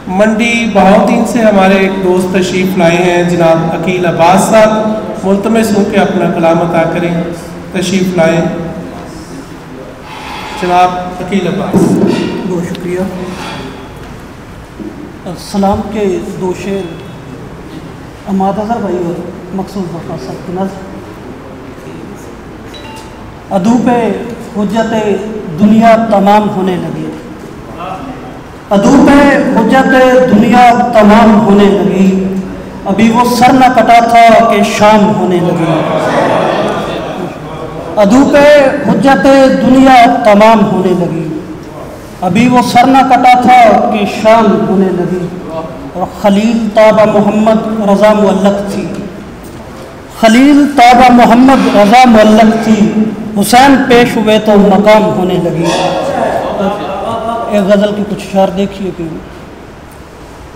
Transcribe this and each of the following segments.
मंडी बहाउद्दीन से हमारे एक दोस्त तशरीफ़ लाए हैं जनाब अकील अब्बास साहब, मुल्तमस हूँ कि अपना कलाम अता करें। तशरीफ़ लाएँ जनाब अकील अब्बास। बहुत शुक्रिया। सलाम के दो शेर अहमद अज़हर भाई और मकसूद वफ़ा साहब की नज़र। अदू पे हुज्जत दुनिया तमाम होने लगी, अदू पे हुज्जत दुनिया तमाम होने लगी, अभी वो सर न कटा था कि शाम होने लगी। अदू पे हुज्जत दुनिया तमाम होने लगी, अभी वो सर न कटा था कि शाम होने लगी। और खलील ताबा मोहम्मद रज़ा मुअल्लक थी, खलील ताबा मोहम्मद रज़ा मुअल्लक थी, हुसैन पेश हुए तो मकाम होने लगी। एक गज़ल की कुछ शार देखिए कि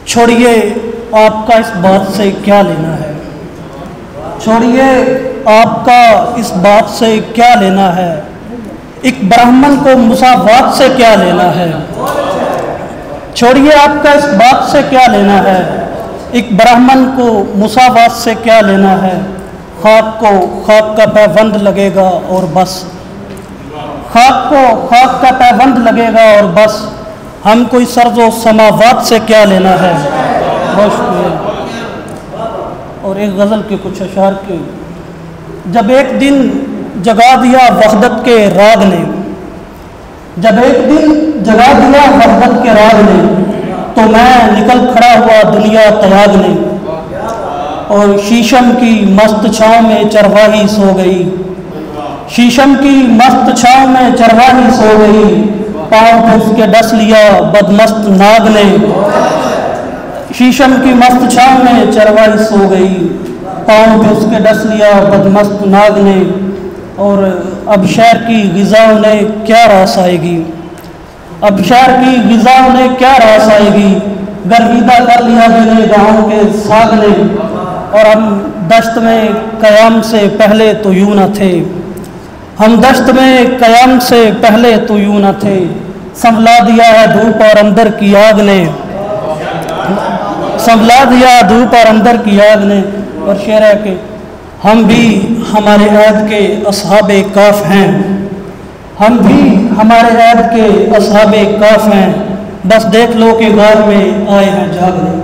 छोड़िए आपका इस बात से क्या लेना है, छोड़िए आपका इस बात से क्या लेना है, एक ब्राह्मण को मुसावात से क्या लेना है। छोड़िए आपका इस बात से क्या लेना है, एक ब्राह्मण को मुसावात से क्या लेना है। खाक को खाक का पैबंद लगेगा और बस, खाक को खाक का पैबंद लगेगा और बस, हमको इस अर्ज़ो समावात से क्या लेना है। बहुत शुक्रिया। और एक गज़ल के कुछ अशार के, जब एक दिन जगा दिया वहदत के राग ने, जब एक दिन जगा दिया वहदत के राग ने, तो मैं निकल खड़ा हुआ दुनिया त्यागने। और शीशम की मस्त छाँव में चरवाही सो गई, शीशम की मस्त छाँव में चरवाही सो गई, पाँव पे उसके डस लिया बदमस्त नाग ने। शीशम की मस्त छाँव में चरवाही सो गई, पाँव पे उसके डस लिया बदमस्त नाग ने। और अब शहर की ग़िज़ाओं ने क्या रास आएगी, अब शहर की ग़िज़ाओं ने क्या रास आएगी, गर्विदा कर लिया मैंने गाँव के साग ने। और हम दश्त में क़याम से पहले तो यूँ न थे, हम दश्त में क़याम से पहले तो यूँ न थे, संभला दिया है धूप और अंदर की आग ने, संभला दिया धूप और अंदर की आग ने। और शेर है कि हम भी हमारे ऐद के असहाबे काफ हैं, हम भी हमारे ऐद के असहाबे काफ हैं, बस देख लो कि गार में आए हैं जागने।